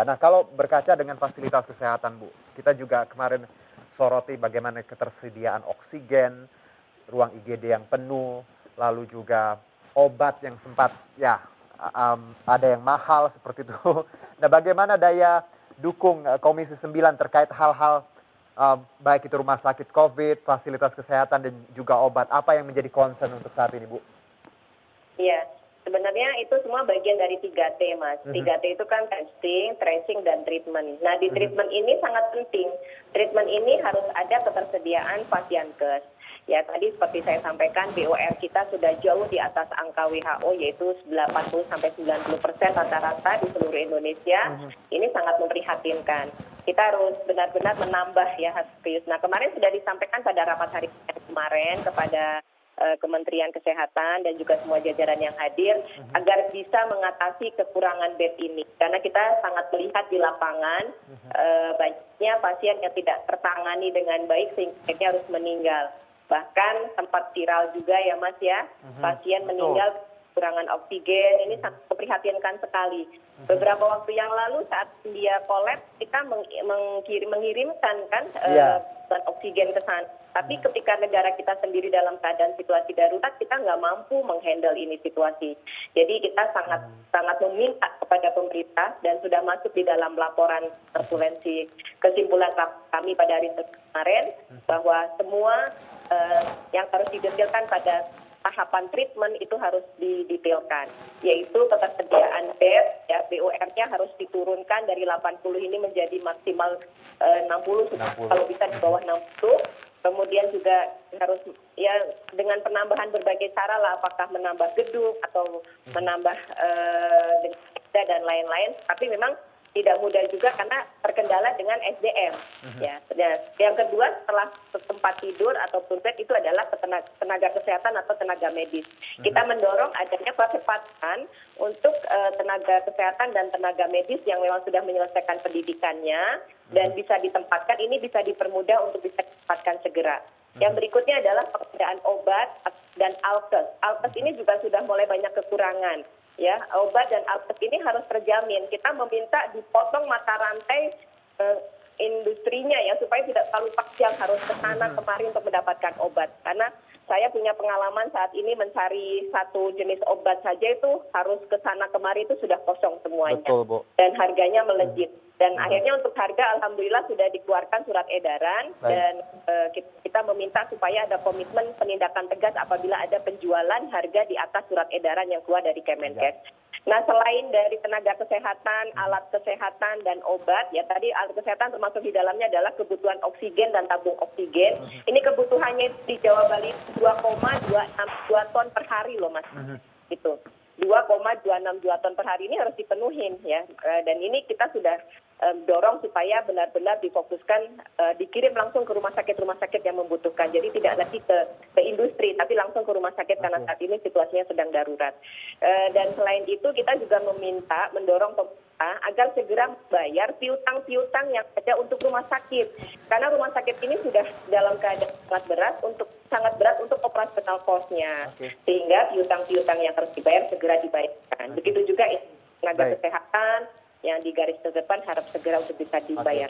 kita. Nah, kalau berkaca dengan fasilitas kesehatan, Bu, kita juga kemarin soroti bagaimana ketersediaan oksigen, ruang IGD yang penuh, lalu juga obat yang sempat ya ada yang mahal seperti itu. Nah, bagaimana daya dukung Komisi 9 terkait hal-hal baik itu rumah sakit COVID, fasilitas kesehatan dan juga obat. Apa yang menjadi concern untuk saat ini, Bu? Iya, sebenarnya itu semua bagian dari 3T, Mas. 3T itu kan testing, tracing, dan treatment. Nah, di treatment ini sangat penting. Treatment ini harus ada ketersediaan pasienkes. Ya, tadi seperti saya sampaikan, BOR kita sudah jauh di atas angka WHO, yaitu 80-90% rata-rata di seluruh Indonesia. Ini sangat memprihatinkan. Kita harus benar-benar menambah ya Hafiz. Nah, kemarin sudah disampaikan pada rapat hari kemarin kepada Kementerian Kesehatan dan juga semua jajaran yang hadir agar bisa mengatasi kekurangan bed ini. Karena kita sangat melihat di lapangan banyaknya pasien yang tidak tertangani dengan baik sehingga harus meninggal. Bahkan sempat viral juga ya Mas ya, pasien meninggal kekurangan oksigen. Ini sangat memprihatinkan sekali. Beberapa waktu yang lalu saat dia kolaps kita mengirimkan kan oksigen ke sana. Tapi ketika negara kita sendiri dalam keadaan situasi darurat, kita nggak mampu menghandle ini situasi. Jadi kita sangat meminta kepada pemerintah dan sudah masuk di dalam laporan turbulensi kesimpulan kami pada hari kemarin bahwa semua yang harus didetailkan pada tahapan treatment itu harus didetailkan, yaitu ketersediaan bed, ya BOR-nya harus diturunkan dari 80 ini menjadi maksimal 60, kalau bisa di bawah 60. Kemudian juga harus ya dengan penambahan berbagai cara lah, apakah menambah gedung atau menambah dan lain-lain. Tapi memang tidak mudah juga karena terkendala dengan SDM. Ya. Yang kedua setelah tempat tidur ataupun bed itu adalah tenaga kesehatan atau tenaga medis. Kita mendorong adanya percepatan untuk tenaga kesehatan dan tenaga medis yang memang sudah menyelesaikan pendidikannya dan bisa ditempatkan, ini bisa dipermudah untuk bisa ditempatkan segera. Yang berikutnya adalah pengadaan obat dan alkes. Alkes ini juga sudah mulai banyak kekurangan. Ya, obat dan alkes ini harus terjamin. Kita meminta dipotong mata rantai industrinya ya supaya tidak terlalu parsial harus ke sana kemari untuk mendapatkan obat. Karena saya punya pengalaman saat ini mencari satu jenis obat saja itu harus ke sana kemari itu sudah kosong semuanya. Betul, Bu. Dan harganya melejit. Dan akhirnya untuk harga alhamdulillah sudah dikeluarkan surat edaran. Baik. Dan kita meminta supaya ada komitmen penindakan tegas apabila ada penjualan harga di atas surat edaran yang keluar dari Kemenkes. Nah, selain dari tenaga kesehatan, alat kesehatan, dan obat, ya tadi alat kesehatan termasuk di dalamnya adalah kebutuhan oksigen dan tabung oksigen. Ini kebutuhannya di Jawa Bali 2,262 ton per hari loh Mas. Gitu. 2,262 ton per hari ini harus dipenuhin ya. Dan ini kita sudah dorong supaya benar-benar difokuskan, dikirim langsung ke rumah sakit yang membutuhkan. Jadi tidak lagi ke industri, tapi langsung ke rumah sakit karena saat ini situasinya sedang darurat. Dan selain itu kita juga mendorong pemerintah agar segera membayar piutang-piutang yang ada untuk rumah sakit. Karena rumah sakit ini sudah dalam keadaan sangat berat untuk operasional cost-nya. Sehingga piutang-piutang yang harus dibayar segera dibayarkan. Begitu juga tenaga kesehatan yang di garis terdepan harap segera untuk bisa dibayar.